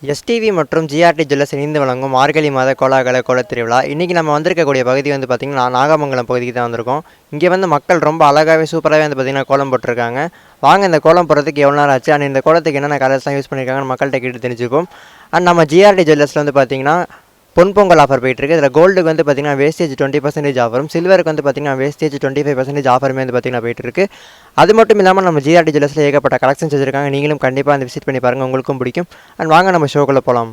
STV மற்றும் GRT jewellers இணைந்து வழங்கும் மார்கழி மாத கோலாகல கோலத் திருவிழா. இன்றைக்கி நம்ம வந்திருக்கக்கூடிய பகுதி வந்து பார்த்திங்கன்னா நாகமங்கலம் பகுதிக்கு தான் வந்திருக்கோம். இங்கே வந்து மக்கள் ரொம்ப அழகாகவே சூப்பராகவே வந்து பார்த்திங்கன்னா கோலம் போட்டிருக்காங்க. வாங்க இந்த கோலம் போடுறதுக்கு எவ்வளோ நேரம் ஆச்சு அண்ட் இந்த கோலத்துக்கு என்னென்ன கலர்ஸ்லாம் யூஸ் பண்ணியிருக்காங்கன்னு மக்கள்கிட்ட கேட்டு தெரிஞ்சுப்போம். அண்ட் நம்ம ஜிஆர்டி ஜுவல்லர்ஸில் வந்து பார்த்திங்கன்னா பொன்பொங்கல் ஆஃபர் போயிட்டுருக்கு. இதில் கோல்டுக்கு வந்து பார்த்திங்கன்னா வேஸ்டேஜ் 20% ஆஃபரும், சில்வருக்கு வந்து பார்த்திங்கன்னா வேஸ்டேஜ் 25% ஆஃபருமே வந்து பார்த்திங்கன்னா போயிட்டுருக்கு. அது மட்டும் இல்லாமல் நம்ம ஜிஆர்டி ஜுவல்லர்ஸில் ஏகப்பட்ட கலெக்ஷன்ஸ் வச்சுருக்காங்க. நீங்களும் கண்டிப்பாக அந்த விசிட் பண்ணி பாருங்கள், உங்களுக்கும் பிடிக்கும். அண்ட் வாங்க நம்ம ஷோக்குள்ளே போகலாம்.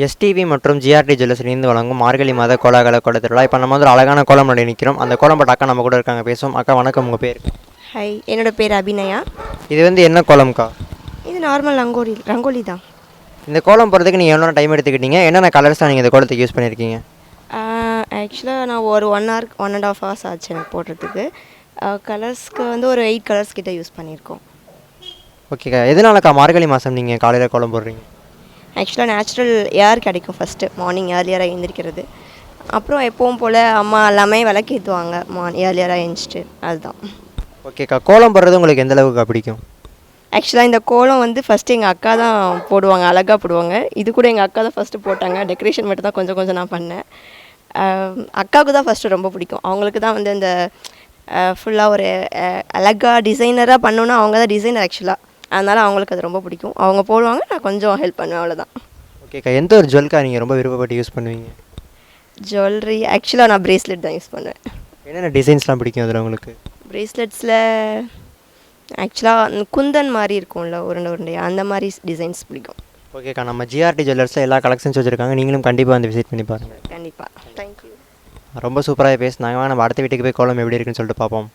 எஸ்டிவி மற்றும் ஜிஆர்டி ஜுவல்லர்ஸ் இணைந்து வழங்கும் மார்கழி மாத கோலாகல கோலத் திருவிழா. இப்போ நம்ம வந்து ஒரு அழகான கோலம் பண்ணி நிற்கிறோம். அந்த கோலம் போட்ட அக்கா நம்ம கூட இருக்காங்க, பேசுவோம். அக்கா வணக்கம், உங்கள் பேர்? ஹாய், என்னோடய பேர் அபிநயா. இது வந்து என்ன கோலம்க்கா? இது நார்மல் ரங்கோலி தான். இந்த கோலம் போடுறதுக்கு நீங்கள் எவ்வளோ டைம் எடுத்துக்கிட்டீங்க? என்னென்ன கலர்ஸ் தான் நீங்கள் இந்த கோலத்துக்கு யூஸ் பண்ணியிருக்கீங்க? ஆக்சுவலாக நான் ஒரு 1.5 hours ஆச்சு எனக்கு போடுறதுக்கு. கலர்ஸ்க்கு வந்து ஒரு 8 கலர்ஸ் கிட்ட யூஸ் பண்ணியிருக்கோம். ஓகேக்கா, எதனாலக்கா மார்கழி மாதம் நீங்கள் காலையில் கோலம் போடுறீங்க? ஆக்சுவலாக நேச்சுரல் ஏர் கிடைக்கும் ஃபஸ்ட்டு மார்னிங் ஏர்லியராக எழுந்திரிக்கிறது. அப்புறம் எப்பவும் போல் அம்மா எல்லாமே விளக்கேற்றுவாங்க ஏர்லியராக எழுந்திரிச்சிட்டு, அதுதான். ஓகேக்கா, கோலம் போடுறது உங்களுக்கு எந்த அளவுக்கு பிடிக்கும்? ஆக்சுவலாக இந்த கோலம் வந்து ஃபஸ்ட்டு எங்கள் அக்கா தான் போடுவாங்க, அழகாக போடுவாங்க. இது கூட எங்கள் அக்கா தான் ஃபஸ்ட்டு போட்டாங்க. டெக்கரேஷன் மட்டும் தான் கொஞ்சம் நான் பண்ணேன். அக்காவுக்கு தான் ஃபஸ்ட்டு ரொம்ப பிடிக்கும். அவங்களுக்கு தான் வந்து இந்த ஃபுல்லாக ஒரு அழகாக டிசைனராக பண்ணோன்னா அவங்க தான் டிசைனர் ஆக்சுவலாக. அதனால் அவங்களுக்கு அது ரொம்ப பிடிக்கும். அவங்க போடுவாங்க, நான் கொஞ்சம் ஹெல்ப் பண்ணுவேன், அவ்வளோதான். ஓகேக்கா, எந்த ஒரு ஜுவல்க்கா நீங்கள் ரொம்ப விருப்பப்பட்டு யூஸ் பண்ணுவீங்க? ஜுவல்லரி ஆக்சுவலாக நான் பிரேஸ்லெட் தான் யூஸ் பண்ணுவேன். என்னென்ன டிசைன்ஸ்லாம் பிடிக்கும் அதில் உங்களுக்கு? பிரேஸ்லெட்ஸில் ஆக்சுவலாக குந்தன் மாதிரி இருக்கும்ல, உருண்டையாக, அந்த மாதிரி டிசைன்ஸ் பிடிக்கும். ஓகேக்கா, நம்ம ஜிஆர்டி ஜுவல்லர்ஸில் எல்லா கலெக்ஷன்ஸ் வச்சுருக்காங்க. நீங்களும் கண்டிப்பாக வந்து விசிட் பண்ணி பாருங்கள். கண்டிப்பாக, தேங்க்யூ. ரொம்ப சூப்பராக பேசினாங்க. நம்ம அடுத்த வீட்டுக்கு போய் கோலம் எப்படி இருக்குன்னு சொல்லிட்டு பார்ப்போம்.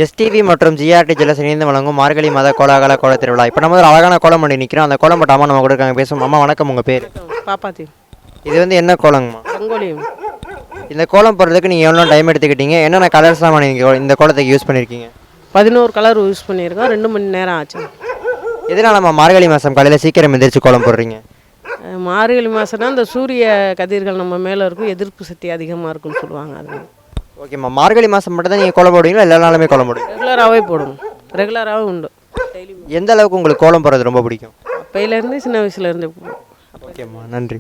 எஸ்டிவி மற்றும் ஜிஆர்டி ஜுவல்லர்ஸ் இணைந்து வழங்கும் மார்கழி மாத கோலாகல கோலத் திருவிழா. இப்போ நம்ம ஒரு அழகான கோலம் பண்ணி நிற்கிறோம். அந்த கோலம் போட்ட அம்மா நம்ம கூட இருக்காங்க, பேசுவோம். அம்மா வணக்கம், உங்கள் பேர்? பாப்பாத்தி. இது வந்து என்ன கோலங்கம்மா? ரங்கோலி. இந்த கோலம் போடுறதுக்கு நீங்கள் எவ்வளோ டைம் எடுத்துக்கிட்டீங்க? என்னென்ன கலர்ஸ்லாம் நீங்கள் இந்த கோலத்துக்கு யூஸ் பண்ணியிருக்கீங்க? 11 கலர் யூஸ் பண்ணியிருக்கோம். 2 மணி நேரம் ஆச்சு. எதனால் நம்ம மார்கழி மாதம் காலையில் சீக்கிரம் எந்திரிச்சு கோலம் போடுறீங்க? மார்கழி மாதம்னா இந்த சூரிய கதிர்கள் நம்ம மேலே இருக்கும், எதிர்ப்பு சக்தி அதிகமாக இருக்குன்னு சொல்லுவாங்க. அது ஓகேம்மா, மார்கழி மாதம் மட்டும் தான் நீங்கள் கோலம் போடுவீங்களா எல்லா நாளுமே கோலம் போடுவீங்க? ரெகுலராகவே போடுவோம், ரெகுலராகவும் உண்டு. எந்த அளவுக்கு உங்களுக்கு கோலம் போடுறது ரொம்ப பிடிக்கும்? அப்பையிலேருந்து சின்ன வயசுலேருந்து. ஓகேம்மா, நன்றி.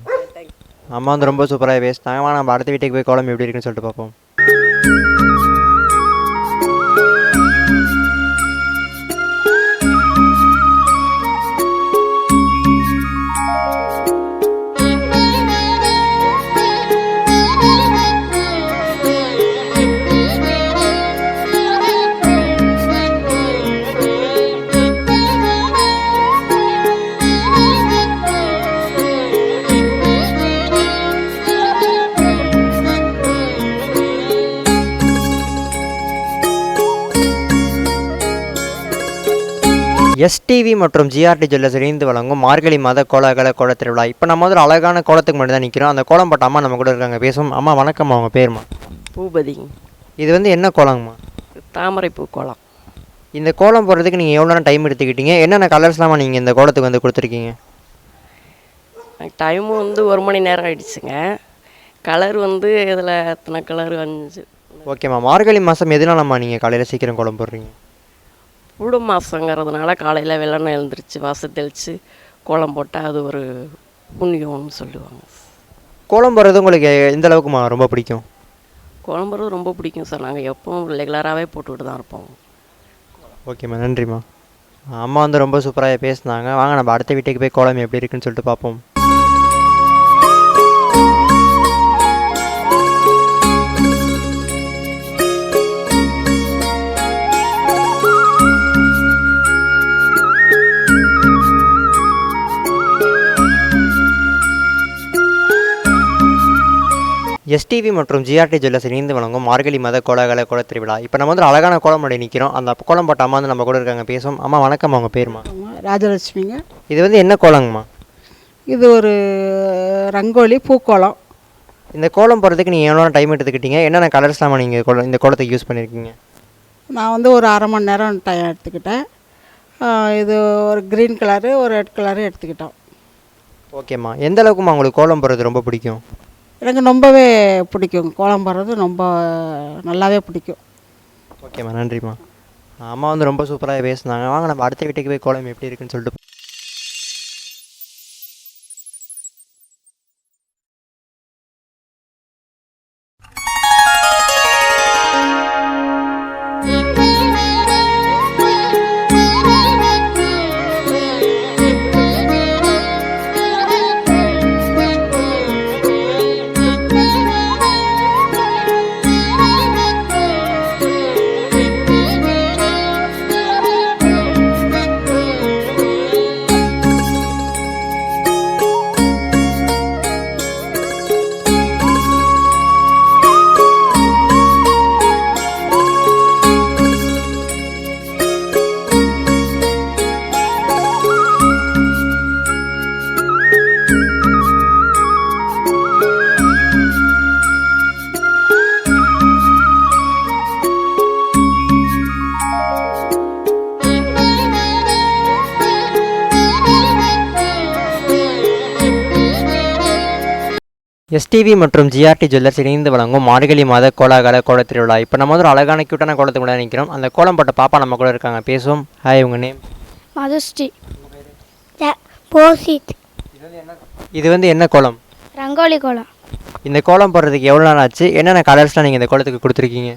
அம்மா வந்து ரொம்ப சூப்பராக பேசினாங்க. நம்ம அடுத்த வீட்டுக்கு போய் கோலம் எப்படி இருக்குன்னு சொல்லிட்டு பார்ப்போம். எஸ்டிவி மற்றும் ஜிஆர்டி ஜுவல்லர்ஸ் இணைந்து வழங்கும் மார்கழி மாத கோலாகல கோலத் திருவிழா. இப்போ நம்ம வந்து ஒரு அழகான கோலத்துக்கு மட்டும் தான் நிற்கிறோம். அந்த கோலம் போட்ட அம்மா நம்ம கூட இருக்காங்க, பேசுவோம். அம்மா வணக்கம்மா, அவங்க பேருமா? பூபதி. இது வந்து என்ன கோலங்கம்மா? தாமரைப்பூ கோலம். இந்த கோலம் போடுறதுக்கு நீங்கள் எவ்வளோ நேரம் டைம் எடுத்துக்கிட்டீங்க? என்னென்ன கலர்ஸ்லாமா நீங்கள் இந்த கோலத்துக்கு வந்து கொடுத்துருக்கீங்க? டைமும் வந்து 1 மணி நேரம் ஆயிடுச்சுங்க. கலர் வந்து இதில் எத்தனை கலர் 5. ஓகேம்மா. மார்கழி மாதம் எதுனாலம்மா நீங்கள் காலையில் சீக்கிரம் கோலம் போடுறீங்க? புடு மாதங்கிறதுனால காலையில் வெள்ளனை எழுந்திரிச்சு வாசல் தெளித்து கோலம் போட்டால் அது ஒரு புண்ணியம்னு சொல்லுவாங்க. கோலம் போடுறது உங்களுக்கு எந்த அளவுக்குமா ரொம்ப பிடிக்கும்? கோலம் போடுறது ரொம்ப பிடிக்கும் சார். நாங்கள் எப்பவும் ரெகுலராகவே போட்டுக்கிட்டு தான் இருப்போம். ஓகேம்மா, நன்றிம்மா. அம்மா வந்து ரொம்ப சூப்பராக பேசினாங்க. வாங்க நம்ம அடுத்த வீட்டுக்கு போய் கோலம் எப்படி இருக்குன்னு சொல்லிட்டு பார்ப்போம். எஸ்டிவி மற்றும் ஜிஆர்டி ஜுவல்லர்ஸ் இணைந்து வழங்கும் மார்கழி மாத கோலாகல கோலத் திருவிழா. இப்போ நம்ம வந்து ஒரு அழகான கோலம் போட நிற்கிறோம். அந்த கோலம் போட்ட அம்மா வந்து நம்ம கூட இருக்காங்க, பேசுவோம். அம்மா வணக்கம், அவங்க பேருமா? ராஜலட்சுமிங்க. இது வந்து என்ன கோலங்கம்மா? இது ஒரு ரங்கோலி பூக்கோலம். இந்த கோலம் போடுறதுக்கு நீங்கள் எவ்வளோ டைம் எடுத்துக்கிட்டீங்க? என்னென்ன கலர்ஸ்லாமா நீங்கள் இந்த கோலத்துக்கு யூஸ் பண்ணியிருக்கீங்க? நான் வந்து ஒரு 1/2 மணி நேரம் டைம் எடுத்துக்கிட்டேன். இது ஒரு க்ரீன் கலரு, ஒரு ரெட் கலரு எடுத்துக்கிட்டோம். ஓகேம்மா. எந்த அளவுக்குமா உங்களுக்கு கோலம் போடுறது ரொம்ப பிடிக்கும்? எனக்கு ரொம்பவே பிடிக்கும். கோலம் போடுறது ரொம்ப நல்லாவே பிடிக்கும். ஓகேம்மா, நன்றிம்மா. அம்மா வந்து ரொம்ப சூப்பராக பேசினாங்க. வாங்க நம்ம அடுத்த வீட்டுக்கு போய் கோலம் எப்படி இருக்குன்னு சொல்லிட்டு எஸ்டிவி மற்றும் ஜிஆர்டி ஜுவல்லர்ஸ் இணைந்து வழங்கும் மார்கழி மாத கோலாகல கோலத் திருவிழா. இப்போ நம்ம வந்து ஒரு அழகான க்யூட்டான கோலத்துக்கு கூட நிற்கிறோம். அந்த கோலம் போட்ட பாப்பா நம்ம கூட இருக்காங்க, பேசுவோம். ஹாய், உங்கள் நேம்? மதுஸ்ரீ. போசித். இது வந்து என்ன கோலம்? ரங்கோலி கோலம். இந்த கோலம் போடுறதுக்கு எவ்வளோ நாள் ஆச்சு? என்னென்ன கலர்ஸ்லாம் நீங்கள் இந்த கோலத்துக்கு கொடுத்துருக்கீங்க?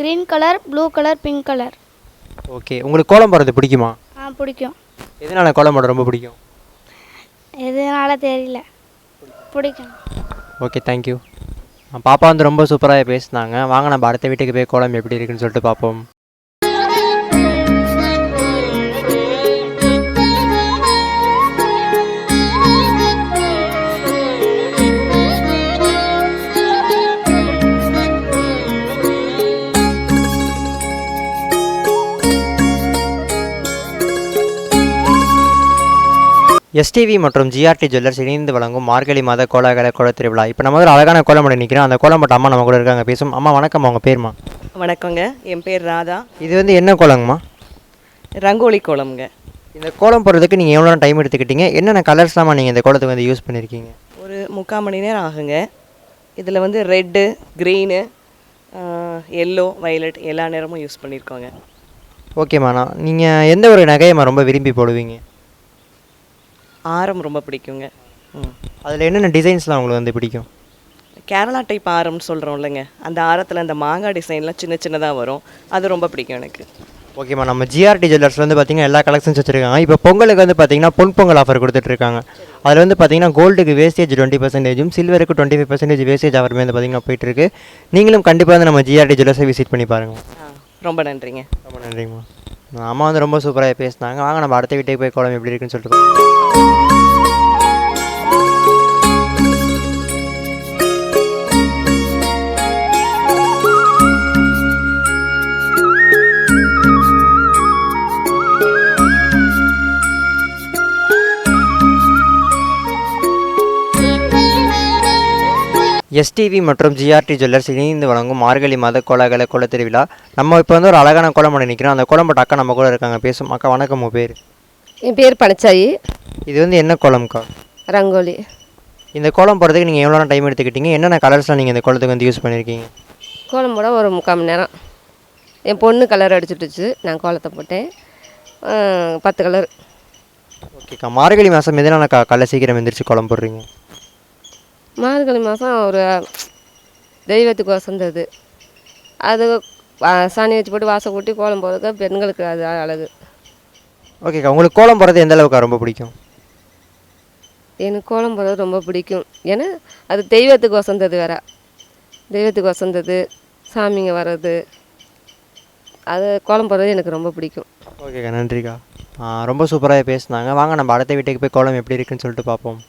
Green colour, blue colour, pink colour. Okay. உங்களுக்கு கோலம் போடுறது பிடிக்குமா? பிடிக்கும். எதனால கோலம் போட ரொம்ப பிடிக்கும்? எதனால தெரியல, பிடிக்கும். Okay, thank you. பாப்பா வந்து ரொம்ப சூப்பராக பேசினாங்க. வாங்க நம்ம அடுத்த வீட்டுக்கு போய் கோலம் எப்படி இருக்குன்னு சொல்லிட்டு பார்ப்போம். எஸ்டிவி மற்றும் ஜிஆர்டி ஜுவல்லர்ஸ் இணைந்து வழங்கும் மார்கழி மாத கோலாகல கோலத் திருவிழா. இப்போ நம்ம ஒரு அழகான கோலம் போட நிற்கிறோம். அந்த கோலம் போட்ட அம்மா நம்ம கூட இருக்காங்க, பேசுவோம். அம்மா வணக்கம், அவங்க பேருமா? வணக்கங்க, என் பேர் ராதா. இது வந்து என்ன கோலங்கம்மா? ரங்கோலி கோலம்ங்க. இந்த கோலம் போடுறதுக்கு நீங்கள் எவ்வளோ டைம் எடுத்துக்கிட்டீங்க? என்னென்ன கலர்ஸ்லாமா நீங்கள் இந்த கோலத்துக்கு வந்து யூஸ் பண்ணியிருக்கீங்க? ஒரு 3/4 மணி நேரம் ஆகுங்க. இதில் வந்து ரெட்டு, க்ரீனு, எல்லோ, வயலட் எல்லா நேரமும் யூஸ் பண்ணியிருக்கோங்க. ஓகேம்மா. நீங்கள் எந்த ஒரு நகையம்மா ரொம்ப விரும்பி போடுவீங்க? ஆரம் ரொம்ப பிடிக்குங்க. அதில் என்னென்ன டிசைன்ஸ்லாம் உங்களுக்கு வந்து பிடிக்கும்? கேரளா டைப் ஆரம்னு சொல்கிறோம் இல்லைங்க, அந்த ஆரத்தில் அந்த மாங்காய் டிசைன்லாம் சின்ன சின்னதாக வரும், அது ரொம்ப பிடிக்கும் எனக்கு. ஓகேம்மா. நம்ம ஜிஆர்டி ஜுவல்லர்ஸ் வந்து பார்த்திங்கன்னா எல்லா கலெக்ஷன்ஸ் வச்சுருக்காங்க. இப்போ பொங்கலுக்கு வந்து பார்த்திங்கன்னா பொங்கல் ஆஃபர் கொடுத்துட்ருக்காங்க. அதில் வந்து பார்த்திங்கன்னா கோல்டுக்கு வேஸ்டேஜ் 20%, சில்வருக்கு 25% வேஸ்டேஜ் ஆஃபருமே வந்து பார்த்திங்கன்னா போயிட்டுருக்கு. நீங்களும் கண்டிப்பாக வந்து நம்ம ஜிஆர்டி ஜுவல்லர்ஸை விசிட் பண்ணி பாருங்கள். ரொம்ப நன்றிங்க. ரொம்ப நன்றிங்கம்மா. அம்மா வந்து ரொம்ப சூப்பராக பேசினாங்க. வாங்க நம்ம அடுத்த வீட்டுக்கு போய் கோலம் எப்படி இருக்குன்னு சொல்லிட்டு எஸ்டிவி மற்றும் ஜிஆர்டி ஜுவல்லர்ஸ் இணைந்து வழங்கும் மார்கழி மாத கோலாகல கோல திருவிழா. நம்ம இப்போ வந்து ஒரு அழகான கோலம் பண்ணி நிற்கிறோம். அந்த கோலம் போட்ட அக்கா நம்ம கூட இருக்காங்க, பேசும். அக்கா வணக்கம், உங்கள் பேர்? என் பேர் பனச்சாயி. இது வந்து என்ன கோலம்க்கா? ரங்கோலி. இந்த கோலம் போடுறதுக்கு நீங்கள் எவ்வளோ டைம் எடுத்துக்கிட்டீங்க? என்னென்ன கலர்ஸ்லாம் நீங்கள் இந்த கோலத்துக்கு வந்து யூஸ் பண்ணியிருக்கீங்க? கோலம் போட ஒரு 3/4 மணி நேரம். என் பொண்ணு கலர் அடிச்சுட்டுச்சு, நான் கோலத்தை போட்டேன். 10 கலர். ஓகேக்கா. மார்கழி மாதம் எதனாலக்கா காலைல சீக்கிரம் எந்திரிச்சு கோலம் போடுறீங்க? மார்கழி மாதம் ஒரு தெய்வத்துக்கு வசந்தது. அது சாணி வச்சு போட்டு வாசல் கூட்டி கோலம் போடுறதுக்கு பெண்களுக்கு அது அழகு. ஓகேக்கா. உங்களுக்கு கோலம் போடுறது எந்த அளவுக்கு ரொம்ப பிடிக்கும்? எனக்கு கோலம் போடுறது ரொம்ப பிடிக்கும். ஏன்னா அது தெய்வத்துக்கு வசந்தது வேற. தெய்வத்துக்கு வசந்தது, சாமிங்க வர்றது, அது கோலம் போடுறது எனக்கு ரொம்ப பிடிக்கும். ஓகேக்கா, நன்றிக்கா. ரொம்ப சூப்பராக பேசுனாங்க. வாங்க நம்ம அடுத்த வீட்டுக்கு போய் கோலம் எப்படி இருக்குன்னு சொல்லிட்டு பார்ப்போம்.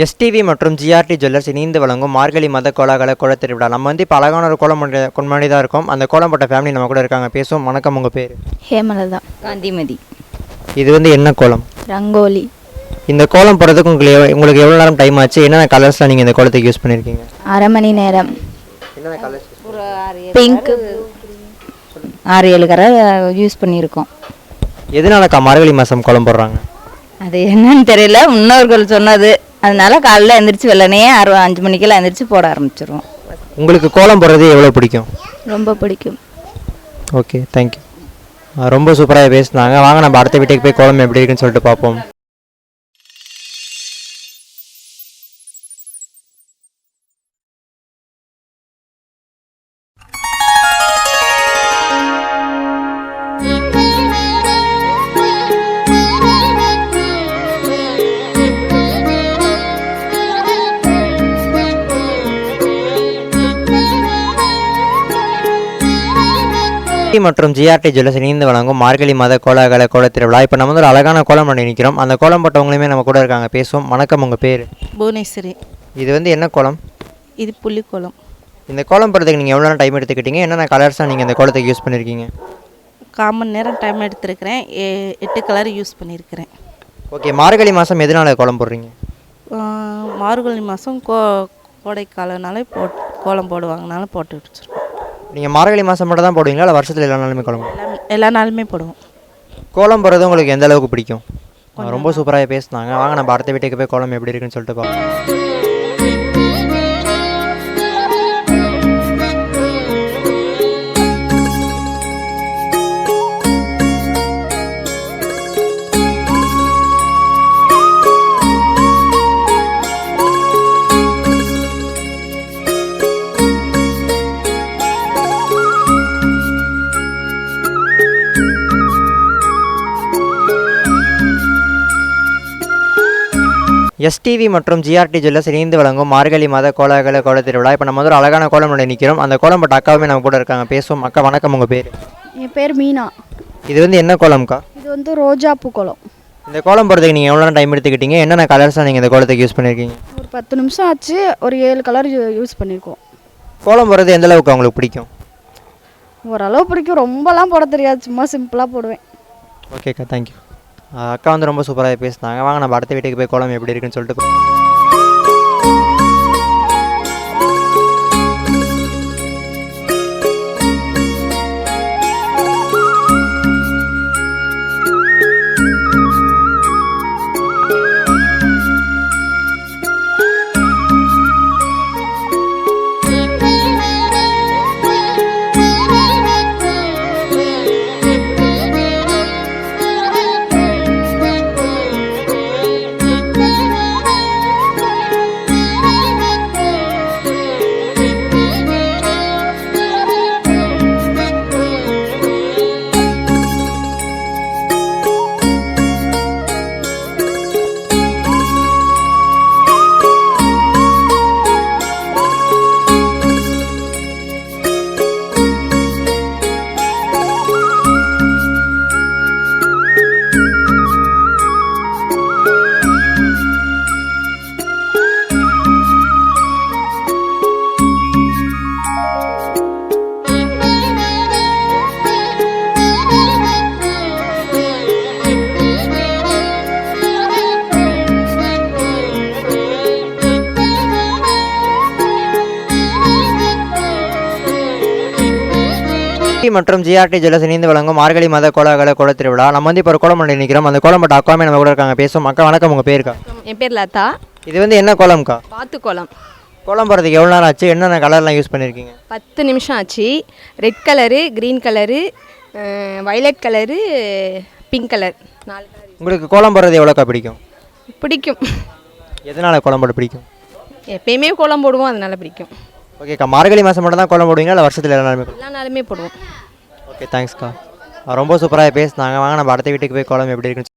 எஸ்டிவி மற்றும் ஜிஆர்டி ஜுவல்லர்ஸ் இணைந்து வழங்கும் மார்கழி மாத கோலாகல கோல திருவிழா. நம்ம வந்து இப்போ அழகான ஒரு கோலம் கொண்டாடி தான் இருக்கோம். அந்த கோலம் போட்ட ஃபேமிலி நம்ம கூட இருக்காங்க, பேசுவோம். வணக்கம், உங்கள் பேர்? ஹேமலதா. காந்திமதி. இது வந்து என்ன கோலம்? ரங்கோலி. இந்த கோலம் போடுறதுக்கு உங்களுக்கு எவ்வளோ நேரம் டைம் ஆச்சு? என்னென்ன கலர்ஸ்லாம் நீங்கள் இந்த கோலத்துக்கு யூஸ் பண்ணியிருக்கீங்க? 1/2 மணி நேரம். என்னென்ன கலர்ஸ்? பிங்க் 6-7 கலர் யூஸ் பண்ணியிருக்கோம். எதனாலக்கா மார்கழி மாதம் கோலம் போடுறாங்க? அது என்னன்னு தெரியல, முன்னோர்கள் சொன்னது. அதனால காலையில் எழுந்திரிச்சு வெள்ளனையே 5 மணிக்கெல்லாம் எழுந்திரிச்சு போட ஆரம்பிச்சிருவோம். உங்களுக்கு கோலம் போடுறது எவ்வளோ பிடிக்கும்? ரொம்ப பிடிக்கும். Okay, thank you. ரொம்ப சூப்பராக பேசுனாங்க. வாங்க நம்ம அடுத்த வீட்டுக்கு போய் கோலம் எப்படி இருக்குன்னு சொல்லிட்டு பார்ப்போம். மற்றும் ஜிஆர்டி ஜுவல்லர்ஸ் இணைந்து வழங்கும் மார்கழி மாத கோலாகல கோல திருவிழா. இப்போ நம்ம வந்து ஒரு அழகான கோலம் பண்ணி நிற்கிறோம். அந்த கோலம் போட்டவங்களுமே நம்ம கூட இருக்காங்க, பேசுவோம். வணக்கம், உங்கள் பேர்? புவனேஸ்வரி. இது வந்து என்ன கோலம்? இது புள்ளி கோலம். இந்த கோலம் போடுறதுக்கு நீங்கள் எவ்வளோ டைம் எடுத்துக்கிட்டீங்க? என்னென்ன கலர்ஸாக நீங்கள் இந்த கோலத்துக்கு யூஸ் பண்ணியிருக்கீங்க? 1/4 மணி நேரம் டைம் எடுத்துருக்கிறேன். 8 கலர் யூஸ் பண்ணியிருக்கிறேன். ஓகே. மார்கழி மாதம் எதனால கோலம் போடுறீங்க? மார்கழி மாதம் கோடைக்காலனால கோலம் போடுவாங்கனால போட்டு வச்சுருக்கோம். நீங்கள் மார்கழி மாதம் மட்டும் தான் போடுவீங்களா, இல்லை வருஷத்தில் எல்லா நாளுமே கோலம்? எல்லா நாளுமே போடுவோம். கோலம் போடுறது உங்களுக்கு எந்த அளவுக்கு பிடிக்கும்? ரொம்ப சூப்பராக பேசுனாங்க. வாங்க நம்ம அடுத்த வீட்டுக்கு போய் கோலம் எப்படி இருக்குன்னு சொல்லிட்டு பார்ப்போம். எஸ்டிவி மற்றும் ஜிஆர்டி ஜுவல்லர்ஸ் இணைந்து வழங்கும் மார்கழி மாத கோலாகல கோலத் திருவிழா. இப்போ நம்ம வந்து ஒரு அழகான கோலம் ஒன்று நிற்கிறோம். அந்த கோலம் போட்ட அக்காவுமே நம்ம கூட இருக்காங்க, பேசுவோம். அக்கா வணக்கம், உங்கள் பேர்? என் பேர் மீனா. இது வந்து என்ன கோலம்க்கா? இது வந்து ரோஜா பூ கோலம். இந்த கோலம் போடுறதுக்கு நீங்கள் எவ்வளோ டைம் எடுத்துக்கிட்டீங்க? என்னென்ன கலர்ஸாக நீங்கள் இந்த கோலத்துக்கு யூஸ் பண்ணியிருக்கீங்க? ஒரு 10 நிமிஷம் ஆச்சு. ஒரு 7 கலர் யூஸ் பண்ணியிருக்கோம். கோலம் போடுறது எந்த அளவுக்கு உங்களுக்கு பிடிக்கும்? ஓரளவு பிடிக்கும், ரொம்பலாம் போட தெரியாது, சும்மா சிம்பிளாக போடுவேன். ஓகேக்கா, தேங்க்யூ. அக்கா வந்து ரொம்ப சூப்பராக பேசினாங்க. வாங்க நம்ம அடுத்த வீட்டுக்கு போய் கோலம் எப்படி இருக்குன்னு சொல்லிட்டு மற்றும் ஜிஆர்டி ஜுவல்லர்ஸ் இணைந்து வழங்கும் மார்கழி மாத கோலாகல கோலத் திருவிழா. நம்ம வந்து இப்போ ஒரு கோலம் பண்ணி நிற்கிறோம். அந்த கோலம் போட்ட அக்காவுமே நம்ம கூட இருக்காங்க, பேசுவோம். அக்கா வணக்கம், உங்கள் பேருக்கா? என் பேர் லதா. இது வந்து என்ன கோலம்க்கா? பாத்து கோலம். கோலம் போடுறதுக்கு எவ்வளோ நேரம் ஆச்சு? என்னென்ன கலர்லாம் யூஸ் பண்ணியிருக்கீங்க? 10 நிமிஷம் ஆச்சு. Red colour, green colour, violet colour, pink colour, 4 colour. உங்களுக்கு கோலம் போடுறது எவ்வளோக்கா பிடிக்கும்? பிடிக்கும். எதனால் கோலம் போட பிடிக்கும்? எப்பயுமே கோலம் போடுவோம், அதனால பிடிக்கும். ஓகேக்கா, மார்கழி மாதம் மட்டும் தான் கோலம் போடுவீங்களா இல்லை வருஷத்தில் எல்லா நாளுமே? எல்லா நாளுமே போடுவோம். ஓகே, தேங்க்ஸ்க்கா. ரொம்ப சூப்பராக பேசினாங்க. வாங்க நம்ம அடுத்த வீட்டுக்கு போய் கோலம் எப்படி இருக்குன்னு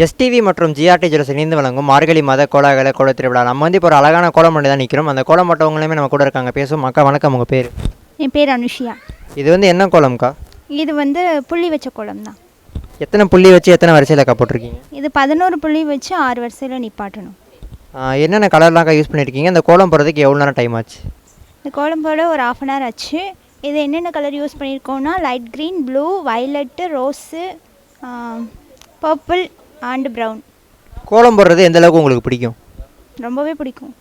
எஸ்டிவி மற்றும் ஜிஆர்டி ஜுவல்லர்ஸ் இணைந்து வழங்கும் மார்கழி மாத கோலாகல கோல திருவிழா. நம்ம வந்து இப்போ ஒரு அழகான கோலம் பண்ணி தான் நிற்கிறோம். அந்த கோலம் போட்டவங்களுமே நம்ம கூட இருக்காங்க. பேசுவோம். அக்கா வணக்கம், உங்கள் பேர்? என் பேர் அனுஷியா. இது வந்து என்ன கோலம்க்கா? இது வந்து புள்ளி வச்ச கோலம் தான். எத்தனை புள்ளி வச்சு எத்தனை வரிசையில் அக்கா போட்டிருக்கீங்க? இது 11 புள்ளி வச்சு 6 வரிசையில் நிப்பாட்டணும். என்னென்ன கலர்லாம்க்கா யூஸ் பண்ணியிருக்கீங்க? இந்த கோலம் போடுறதுக்கு எவ்வளோ நேரம் டைம் ஆச்சு? இந்த கோலம் போட ஒரு 1/2 hour ஆச்சு. இது என்னென்ன கலர் யூஸ் பண்ணியிருக்கோம்னா light green, blue, violet, rose, purple and brown. கோலம் போடுறது எந்த அளவுக்கு உங்களுக்கு பிடிக்கும்? ரொம்பவே பிடிக்கும்.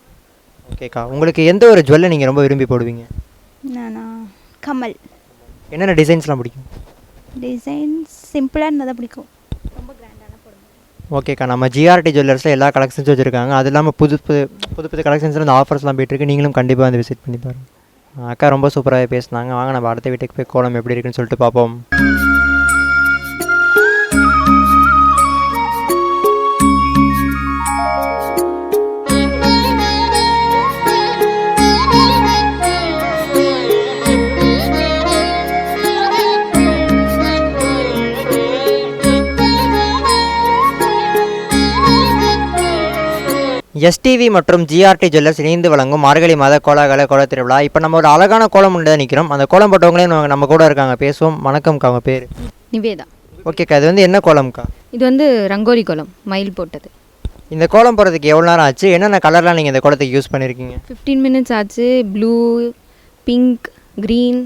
ஓகேக்கா, உங்களுக்கு எந்த ஒரு ஜுவல்லை நீங்கள் ரொம்ப விரும்பி போடுவீங்க? நானா கமல். என்னென்ன டிசைன்ஸ்லாம் பிடிக்கும்? டிசைன் சிம்பிளாக இருந்தால் தான் பிடிக்கும். ரொம்ப கிராண்டான போடுவோம். ஓகேக்கா, நம்ம ஜிஆர்டி ஜுவல்லர்ஸில் எல்லா கலெக்ஷன்ஸும் வச்சுருக்காங்க. அது இல்லாமல் புது கலெக்ஷன்ஸில் இந்த ஆஃபர்ஸ்லாம் போயிட்டுருக்கு. நீங்களும் கண்டிப்பாக வந்து விசிட் பண்ணி பாருங்கள். அக்கா ரொம்ப சூப்பராகவே பேசினாங்க. வாங்க நம்ம அடுத்த வீட்டுக்கு போய் கோலம் எப்படி இருக்குன்னு சொல்லிட்டு பார்ப்போம். எஸ்டிவி மற்றும் ஜிஆர்டி ஜுவல்லர்ஸ் இணைந்து வழங்கும் மார்கழி மாத கோலாகல கோல திருவிழா. இப்போ நம்ம ஒரு அழகான கோலம் முன்னாடி தான் நிற்கிறோம். அந்த கோலம் போட்டவங்களே நம்ம கூட இருக்காங்க. பேசுவோம். வணக்கம்க்கா, அவங்க பேர்? நிவேதா. ஓகேக்கா, இது வந்து என்ன கோலம்க்கா? இது வந்து ரங்கோலி கோலம், மயில் போட்டது. இந்த கோலம் போடுறதுக்கு எவ்வளோ நேரம் ஆச்சு? என்னென்ன கலர்லாம் நீங்கள் இந்த கோலத்துக்கு யூஸ் பண்ணியிருக்கீங்க? 15 minutes ஆச்சு. ப்ளூ, பிங்க், க்ரீன்,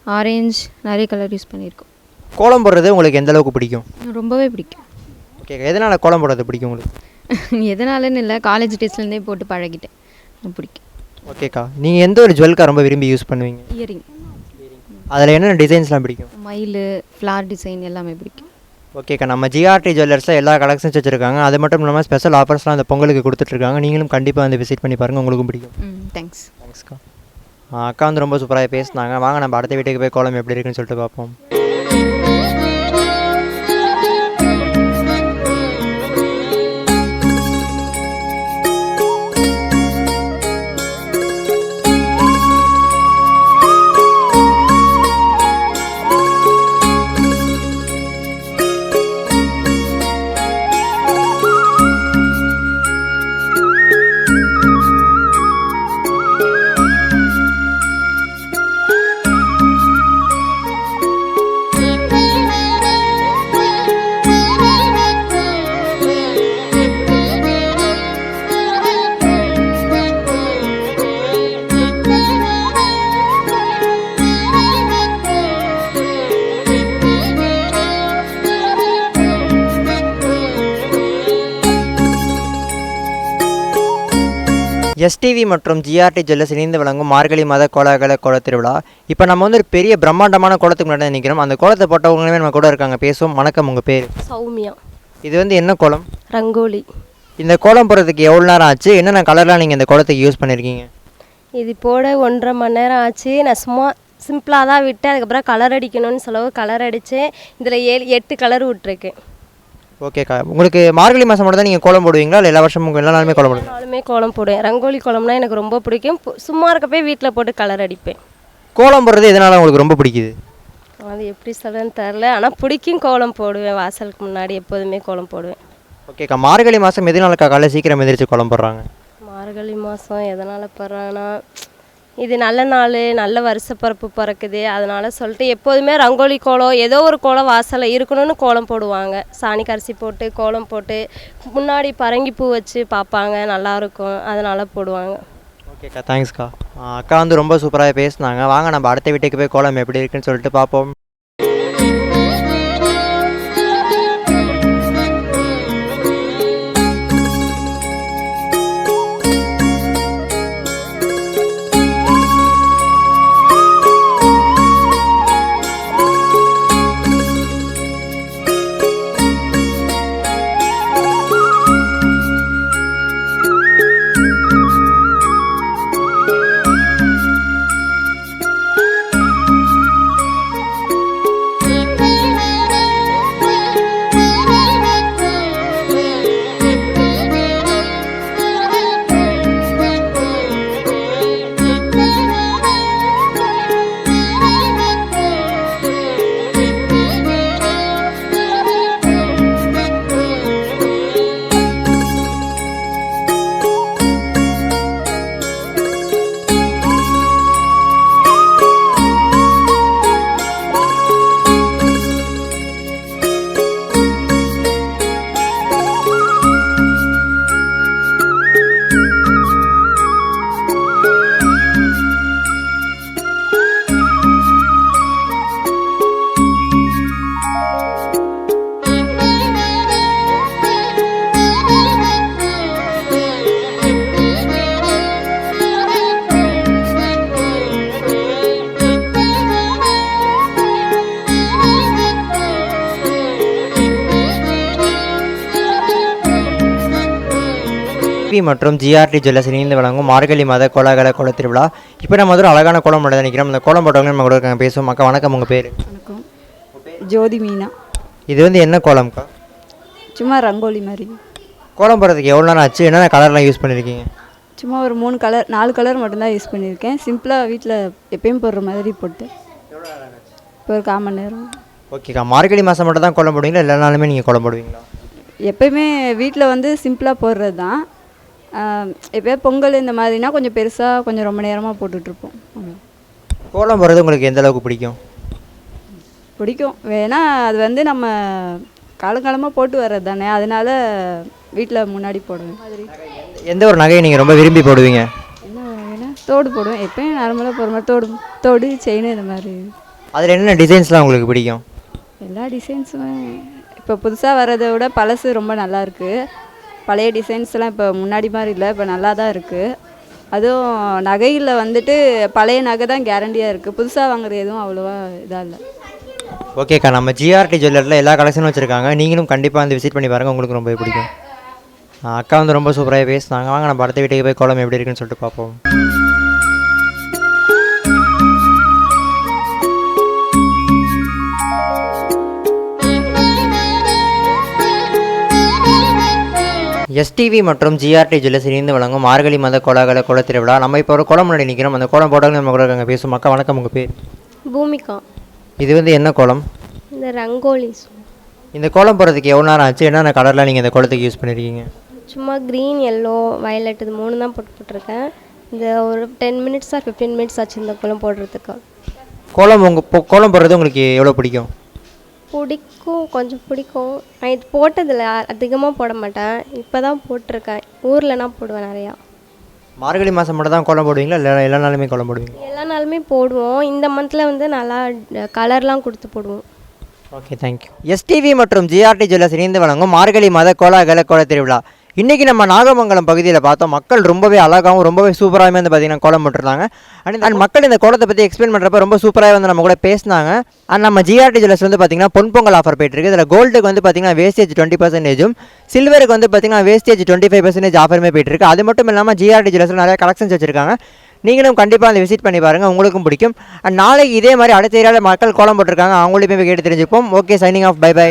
ஆரஞ்சு நிறைய கலர் யூஸ் பண்ணியிருக்கோம். கோலம் போடுறது உங்களுக்கு எந்த அளவுக்கு பிடிக்கும்? ரொம்பவே பிடிக்கும். ஓகேக்கா, எதனால் கோலம் போடுறது பிடிக்கும் உங்களுக்கு? எதனாலன்னு இல்லை, காலேஜ் டேஸ்லேருந்தே போட்டு பழகிட்டேன், பிடிக்கும். ஓகேக்கா, நீங்கள் எந்த ஒரு ஜுவல்க்கா ரொம்ப விரும்பி யூஸ் பண்ணுவீங்க? இயரிங். அதில் என்னென்ன டிசைன்ஸ்லாம் பிடிக்கும்? மயில், ஃப்ளார் டிசைன் எல்லாமே பிடிக்கும். ஓகேக்கா, நம்ம ஜிஆர்டி ஜுவல்லர்ஸில் எல்லா கலெக்ஷன்ஸ் வச்சுருக்காங்க. அது மட்டும் இல்லாமல் ஸ்பெஷல் ஆஃபர்ஸ்லாம் அந்த பொங்கலுக்கு கொடுத்துட்ருக்காங்க. நீங்களும் கண்டிப்பாக வந்து விசிட் பண்ணி பாருங்கள், உங்களுக்கும் பிடிக்கும். தேங்க்ஸ். தேங்க்ஸ்க்கா. அக்கா வந்து ரொம்ப சூப்பராக பேசினாங்க. வாங்க நம்ம அடுத்த வீட்டுக்கு போய் கோலம் எப்படி இருக்குன்னு சொல்லிட்டு பார்ப்போம். எஸ்டிவி மற்றும் ஜிஆர்டி ஜுவல்லர்ஸ் இணைந்து வழங்கும் மார்கழி மாத கோலாகல கோல திருவிழா. இப்போ நம்ம வந்து ஒரு பெரிய பிரம்மாண்டமான கோலத்துக்கு முன்னாடி நிற்கிறோம். அந்த கோலத்தை போட்டவங்களுமே நம்ம கூட இருக்காங்க. பேசுவோம். வணக்கம், உங்கள் பேர்? சௌமியா. இது வந்து என்ன கோலம்? ரங்கோலி. இந்த கோலம் போடுறதுக்கு எவ்வளோ நேரம் ஆச்சு? என்னென்ன கலர்லாம் நீங்கள் இந்த கோலத்துக்கு யூஸ் பண்ணியிருக்கீங்க? இது போட 1.5 மணி நேரம் ஆச்சு. நான் சும்மா சிம்பிளாக தான் விட்டேன். அதுக்கப்புறம் கலர் அடிக்கணும்னு சொல்லவும் கலர் அடித்தேன். இதில் 8 கலர் விட்டுருக்கேன். ஓகேக்கா, உங்களுக்கு மார்கழி மாதம் மட்டும் தான் நீங்கள் கோலம் போடுவீங்களா இல்லை எல்லா வருஷமும் எல்லா நாளுமே கோலம் போடுவீங்க? நாளுமே கோலம் போடுவேன். ரங்கோலி கோலம்னா எனக்கு ரொம்ப பிடிக்கும். சும்மா இருக்கப்போ வீட்டில் போட்டு கலர் அடிப்பேன். கோலம் போடுறது எதனால் உங்களுக்கு ரொம்ப பிடிக்குது? அது எப்படி சொல்லுன்னு தெரில, ஆனால் பிடிக்கும். கோலம் போடுவேன். வாசலுக்கு முன்னாடி எப்போதுமே கோலம் போடுவேன். ஓகேக்கா, மார்கழி மாதம் எதனாலக்கா காலையில் சீக்கிரம் எந்திரிச்சு கோலம் போடுறாங்க? மார்கழி மாதம் எதனால் போடுறாங்கன்னா, இது நல்ல நாள், நல்ல வருஷப்பிறப்பு பிறக்குது, அதனால் சொல்லிட்டு எப்போதுமே ரங்கோலி கோலம் ஏதோ ஒரு கோலம் வாசலில் இருக்கணும்னு கோலம் போடுவாங்க. சாணி கரிசி போட்டு கோலம் போட்டு முன்னாடி பரங்கி பூ வச்சு பார்ப்பாங்க, நல்லாயிருக்கும், அதனால் போடுவாங்க. ஓகேக்கா, தேங்க்ஸ்க்கா. அக்கா வந்து ரொம்ப சூப்பராக பேசினாங்க. வாங்க நம்ம அடுத்த வீட்டுக்கு போய் கோலம் எப்படி இருக்குன்னு சொல்லிட்டு பார்ப்போம். எஸ்டிவி மற்றும் ஜிஆர்டி ஜுவல்லர்ஸ் இணைந்து வழங்கும் மார்கழி மாத கோலாகல கோல திருவிழா. இப்போ நம்ம ஒரு அழகான கோலம் போட நினைக்கிறோம். அந்த கோலம் போட்டவங்க நம்ம கூட இருக்காங்க, பேசுவோம். அக்கா வணக்கம், உங்கள் பேர்? வணக்கம், ஜோதி மீனா. இது வந்து என்ன கோலம்க்கா? சும்மா ரங்கோலி மாதிரி. கோலம் போடுறதுக்கு எவ்வளோ நேரம் ஆச்சு? என்னென்ன கலர்லாம் யூஸ் பண்ணியிருக்கீங்க? சும்மா ஒரு 3 கலர் 4 கலர் மட்டும்தான் யூஸ் பண்ணியிருக்கேன். சிம்பிளாக வீட்டில் எப்பயும் போடுற மாதிரி போட்டு இப்போ ஒரு 1/4 மணி நேரம். ஓகேக்கா. மார்கழி மாதம் மட்டும் தான் கோலம் போடுவீங்களா, எல்லா நாளுமே நீங்கள் கோலம் போடுவீங்களா? எப்பயுமே வீட்டில் வந்து சிம்பிளாக போடுறது தான். எப்போயாவது பொங்கல் இந்த மாதிரினா கொஞ்சம் பெருசாக கொஞ்சம் ரொம்ப நேரமாக போட்டுட்ருப்போம். கோலம் போடுறது உங்களுக்கு எந்த அளவுக்கு பிடிக்கும்? பிடிக்கும். வேணா அது வந்து நம்ம காலங்காலமாக போட்டு வர்றது தானே, அதனால வீட்டில் முன்னாடி போடுவேன். மாதிரி எந்த ஒரு நகையை நீங்கள் ரொம்ப விரும்பி போடுவீங்க? என்ன வேணா தோடு போடுவேன். எப்பயும் நார்மலாக போடுற மாதிரி தோடு செயின் இந்த மாதிரி. அதில் என்னென்ன டிசைன்ஸ்லாம் உங்களுக்கு பிடிக்கும்? எல்லா டிசைன்ஸும் இப்போ புதுசாக வர்றதை விட பழசு ரொம்ப நல்லா இருக்குது. பழைய டிசைன்ஸ்லாம் இப்போ முன்னாடி மாதிரி இல்லை, இப்போ நல்லா தான் இருக்குது. அதுவும் நகையில் வந்துட்டு பழைய நகை தான் கேரண்டியாக இருக்குது. புதுசாக வாங்குறது எதுவும் அவ்வளோவா இதாக இல்லை. ஓகேக்கா. நம்ம ஜிஆர்டி ஜுவல்லரில் எல்லா கலெக்ஷனும் வச்சுருக்காங்க. நீங்களும் கண்டிப்பாக வந்து விசிட் பண்ணி பாருங்கள், உங்களுக்கு ரொம்ப பிடிக்கும். அக்கா வந்து ரொம்ப சூப்பராக பேசினாங்க. வாங்க நம்ம அடுத்த வீட்டுக்கு போய் கோலம் எப்படி இருக்குன்னு சொல்லிட்டு பார்ப்போம். எஸ்டிவி மற்றும் ஜிஆர்டி ஜுவல்லர்ஸ் இணைந்து வழங்கும் மார்கழி மாத கோலாகல கோல திருவிழா. நம்ம இப்போ ஒரு கோலம் முன்னாடி நிற்கிறோம். அந்த கோலம் போட்டவங்க நம்ம கூட இருக்காங்க, பேசுவோம். அக்கா வணக்கம், உங்கள் பேர்? பூமிகா. இது வந்து என்ன கோலம்? இந்த ரங்கோலி. இந்த கோலம் போடுறதுக்கு எவ்வளோ நேரம் ஆச்சு? என்னென்ன கலர்லாம் நீங்கள் இந்த கோலத்துக்கு யூஸ் பண்ணியிருக்கீங்க? சும்மா க்ரீன், எல்லோ, வயலட் இது 3 தான் போட்டிருக்கேன். இந்த ஒரு 10 மினிட்ஸ் ஆர் 15 மினிட்ஸ் ஆச்சு இந்த கோலம் போடுறதுக்கு. கோலம் போடுறது உங்களுக்கு எவ்வளோ பிடிக்கும்? பிடிக்கும், கொஞ்சம் பிடிக்கும். நான் இது போட்டதில்லை, அதிகமாக போட மாட்டேன். இப்போ தான் போட்டிருக்கேன். ஊரில் நான் போடுவேன் நிறையா. மார்கழி மாதம் மட்டும் தான் கோலம் போடுவீங்களா, இல்லை எல்லா நாளுமே கோலம் போடுவீங்க? எல்லா நாளுமே போடுவோம். இந்த மந்தில் வந்து நல்லா கலர்லாம் கொடுத்து போடுவோம். Okay, thank you. எஸ்டிவி மற்றும் ஜிஆர்டி ஜுவல்லர்ஸ் இணைந்து வழங்கும் மார்கழி மாத கோலாகல கோல திருவிழா. இன்றைக்கி நம்ம நாகமங்கலம் பகுதியில் பார்த்தோம். மக்கள் ரொம்பவே அழகாகவும் ரொம்பவே சூப்பராகவே வந்து பார்த்திங்கன்னா கோலம் போட்டுருந்தாங்க. அண்ட் மக்கள் இந்த கோலத்தை பற்றி எக்ஸ்பிளைன் பண்ணுறப்ப ரொம்ப சூப்பராக வந்து நம்ம கூட பேசினாங்க. அண்ட் நம்ம ஜிஆர்டி ஜுவல்லர்ஸ் வந்து பார்த்திங்கன்னா பொங்கல் ஆஃபர் போயிட்டுருக்கு. இதில் கோல்டுக்கு வந்து பார்த்திங்கன்னா வேஸ்டேஜ் 20%, சில்வருக்கு வந்து பார்த்திங்கன்னா வேஸ்டேஜ் 25% ஆஃபருமே போயிட்டுருக்கு. அது மட்டும் இல்லாமல் ஜிஆர்டி ஜுவல்லர்ஸில் நிறைய கலெக்ஷன்ஸ் வச்சுருக்காங்க. நீங்களும் கண்டிப்பாக அந்த விசிட் பண்ணி பாருங்கள், உங்களுக்கும் பிடிக்கும். அண்ட் நாளைக்கு இதே மாதிரி அடுத்த ஏரியாவில் மக்கள் கோலம் போட்டிருக்காங்க, அவங்களையும் போய் கேட்டு தெரிஞ்சுப்போம். Okay, signing off, bye by.